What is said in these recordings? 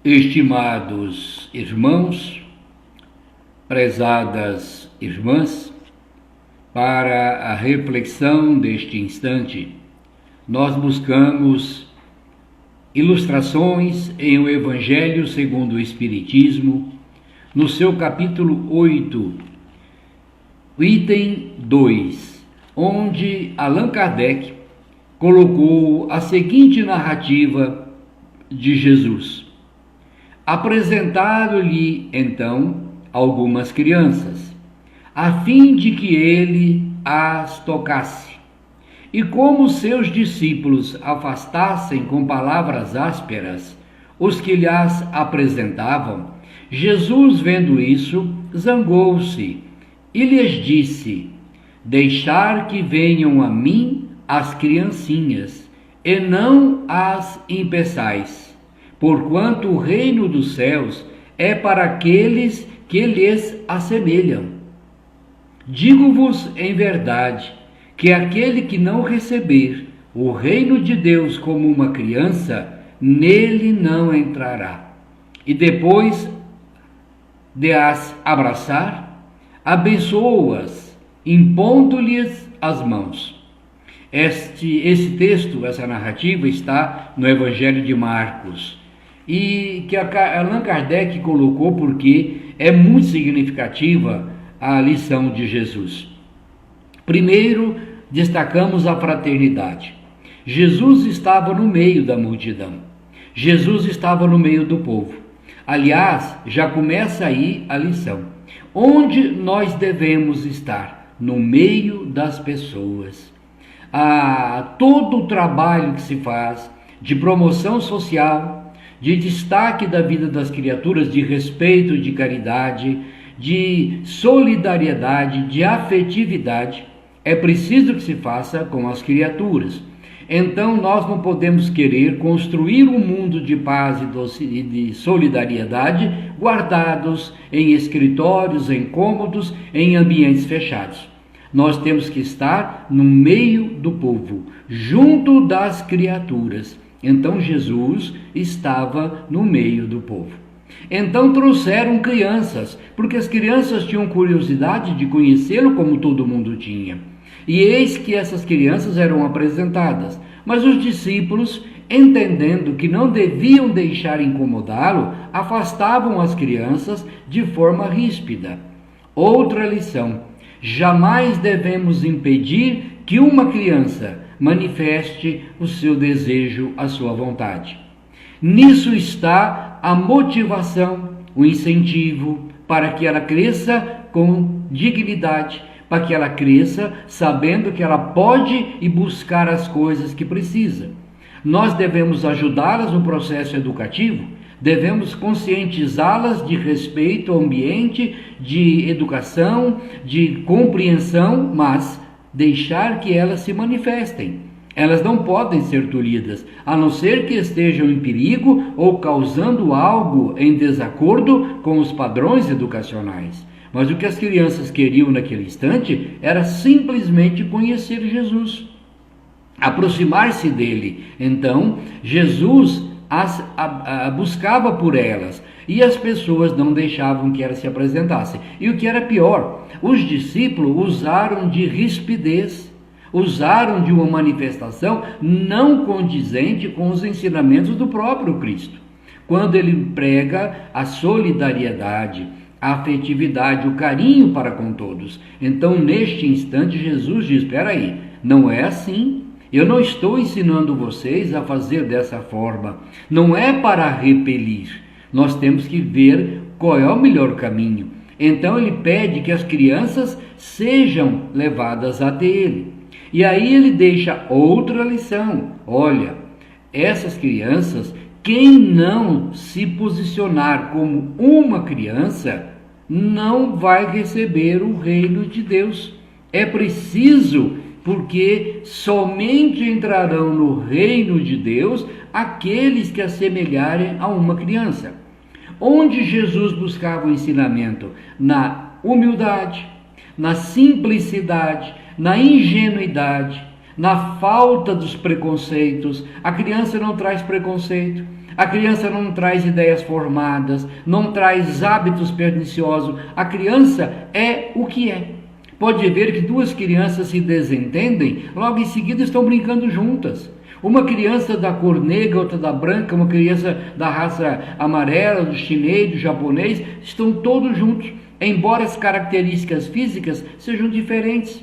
Estimados irmãos, prezadas irmãs, para a reflexão deste instante, nós buscamos ilustrações em o Evangelho segundo o Espiritismo, no seu capítulo 8, item 2, onde Allan Kardec colocou a seguinte narrativa de Jesus. Apresentaram-lhe, então, algumas crianças, a fim de que ele as tocasse. E como seus discípulos afastassem com palavras ásperas os que lhes apresentavam, Jesus, vendo isso, zangou-se e lhes disse: deixar que venham a mim as criancinhas, e não as impeçais, porquanto o reino dos céus é para aqueles que lhes assemelham. Digo-vos em verdade que aquele que não receber o reino de Deus como uma criança, nele não entrará. E depois de as abraçar, abençoou-as, impondo-lhes as mãos. Esse texto, essa narrativa, está no Evangelho de Marcos, e que Allan Kardec colocou porque é muito significativa a lição de Jesus. Primeiro, destacamos a fraternidade. Jesus estava no meio da multidão. Jesus estava no meio do povo. Aliás, já começa aí a lição. Onde nós devemos estar? No meio das pessoas. Todo o trabalho que se faz de promoção social, de destaque da vida das criaturas, de respeito, de caridade, de solidariedade, de afetividade, é preciso que se faça com as criaturas. Então nós não podemos querer construir um mundo de paz e de solidariedade guardados em escritórios, em cômodos, em ambientes fechados. Nós temos que estar no meio do povo, junto das criaturas. Então Jesus estava no meio do povo. Então trouxeram crianças, porque as crianças tinham curiosidade de conhecê-lo como todo mundo tinha. E eis que essas crianças eram apresentadas, mas os discípulos, entendendo que não deviam deixar incomodá-lo, afastavam as crianças de forma ríspida. Outra lição: jamais devemos impedir que uma criança manifeste o seu desejo, a sua vontade. Nisso está a motivação, o incentivo para que ela cresça com dignidade, para que ela cresça sabendo que ela pode ir buscar as coisas que precisa. Nós devemos ajudá-las no processo educativo, devemos conscientizá-las de respeito ao ambiente, de educação, de compreensão, mas deixar que elas se manifestem. Elas não podem ser tolhidas, a não ser que estejam em perigo ou causando algo em desacordo com os padrões educacionais. Mas o que as crianças queriam naquele instante era simplesmente conhecer Jesus, aproximar-se dele. Então, Jesus buscava por elas, e as pessoas não deixavam que elas se apresentassem. E o que era pior, os discípulos usaram de rispidez, usaram de uma manifestação não condizente com os ensinamentos do próprio Cristo. Quando ele prega a solidariedade, a afetividade, o carinho para com todos. Então, neste instante, Jesus diz: espera aí, não é assim. Eu não estou ensinando vocês a fazer dessa forma. Não é para repelir. Nós temos que ver qual é o melhor caminho. Então ele pede que as crianças sejam levadas até ele. E aí ele deixa outra lição. Olha, essas crianças, quem não se posicionar como uma criança, não vai receber o reino de Deus. É preciso, porque somente entrarão no reino de Deus aqueles que assemelharem a uma criança. Onde Jesus buscava o ensinamento? Na humildade, na simplicidade, na ingenuidade, na falta dos preconceitos. A criança não traz preconceito. A criança não traz ideias formadas, não traz hábitos perniciosos. A criança é o que é. Pode ver que duas crianças se desentendem, logo em seguida estão brincando juntas. Uma criança da cor negra, outra da branca, uma criança da raça amarela, do chinês, do japonês, estão todos juntos, embora as características físicas sejam diferentes.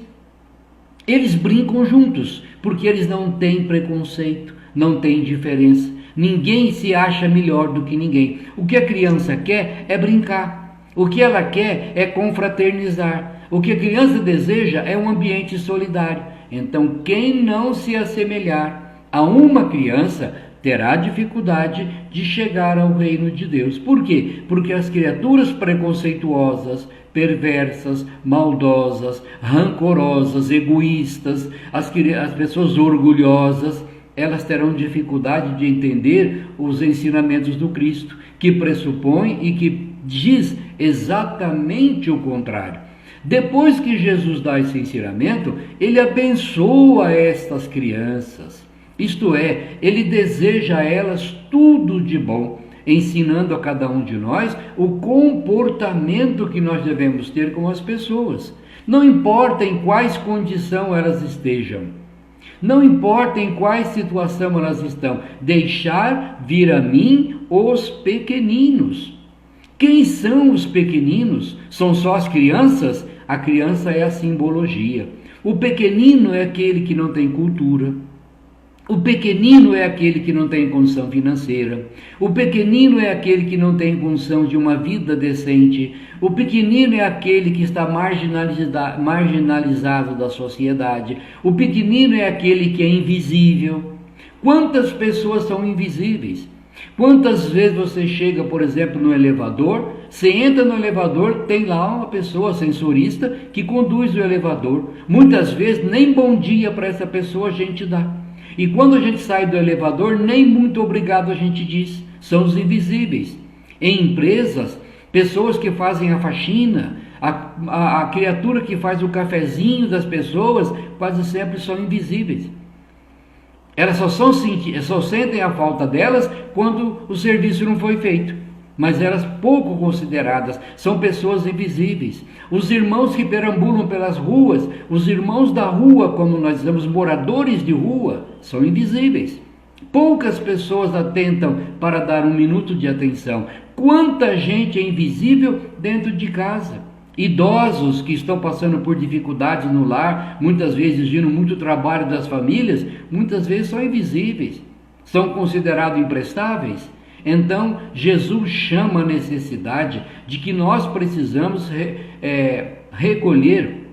Eles brincam juntos, porque eles não têm preconceito, não têm diferença. Ninguém se acha melhor do que ninguém. O que a criança quer é brincar. O que ela quer é confraternizar. O que a criança deseja é um ambiente solidário. Então, quem não se assemelhar a uma criança terá dificuldade de chegar ao reino de Deus. Por quê? Porque as criaturas preconceituosas, perversas, maldosas, rancorosas, egoístas, as pessoas orgulhosas, elas terão dificuldade de entender os ensinamentos do Cristo, que pressupõe e que diz exatamente o contrário. Depois que Jesus dá esse ensinamento, ele abençoa estas crianças. Isto é, ele deseja a elas tudo de bom, ensinando a cada um de nós o comportamento que nós devemos ter com as pessoas. Não importa em quais condições elas estejam, não importa em qual situação elas estão, deixar vir a mim os pequeninos. Quem são os pequeninos? São só as crianças? A criança é a simbologia. O pequenino é aquele que não tem cultura. O pequenino é aquele que não tem condição financeira. O pequenino é aquele que não tem condição de uma vida decente. O pequenino é aquele que está marginalizado da sociedade. O pequenino é aquele que é invisível. Quantas pessoas são invisíveis? Quantas vezes você chega, por exemplo, no elevador, você entra no elevador, tem lá uma pessoa sensorista que conduz o elevador. Muitas vezes nem bom dia para essa pessoa a gente dá. E quando a gente sai do elevador, nem muito obrigado a gente diz. São os invisíveis. Em empresas, pessoas que fazem a faxina, a criatura que faz o cafezinho das pessoas, quase sempre são invisíveis. Elas só sentem a falta delas quando o serviço não foi feito. Mas elas pouco consideradas, são pessoas invisíveis. Os irmãos que perambulam pelas ruas, os irmãos da rua, como nós dizemos, moradores de rua, são invisíveis. Poucas pessoas atentam para dar um minuto de atenção. Quanta gente é invisível dentro de casa. Idosos que estão passando por dificuldades no lar, muitas vezes exigindo muito trabalho das famílias, muitas vezes são invisíveis. São considerados imprestáveis. Então, Jesus chama a necessidade de que nós precisamos recolher,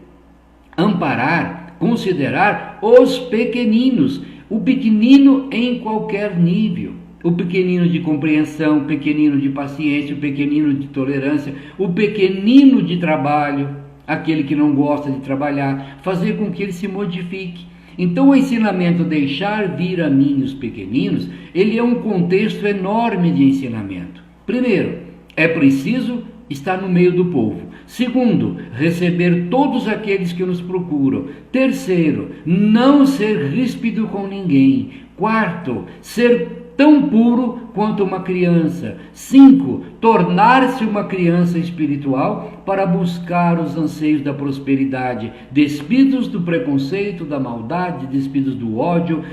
amparar, considerar os pequeninos, o pequenino em qualquer nível, o pequenino de compreensão, o pequenino de paciência, o pequenino de tolerância, o pequenino de trabalho, aquele que não gosta de trabalhar, fazer com que ele se modifique. Então o ensinamento deixar vir a mim os pequeninos, ele é um contexto enorme de ensinamento. Primeiro, é preciso estar no meio do povo. Segundo, receber todos aqueles que nos procuram. Terceiro, não ser ríspido com ninguém. Quarto, ser tão puro quanto uma criança. 5. Tornar-se uma criança espiritual para buscar os anseios da prosperidade, despidos do preconceito, da maldade, despidos do ódio,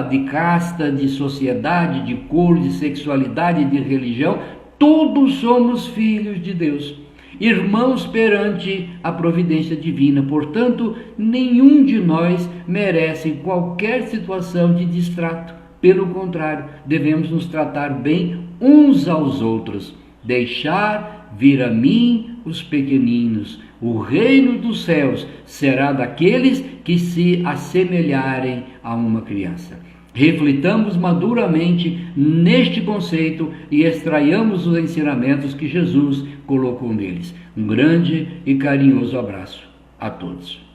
de casta, de sociedade, de cor, de sexualidade, de religião. Todos somos filhos de Deus, irmãos perante a providência divina. Portanto, nenhum de nós merece qualquer situação de distrato. Pelo contrário, devemos nos tratar bem uns aos outros. Deixar vir a mim os pequeninos. O reino dos céus será daqueles que se assemelharem a uma criança. Reflitamos maduramente neste conceito e extraiamos os ensinamentos que Jesus colocou neles. Um grande e carinhoso abraço a todos.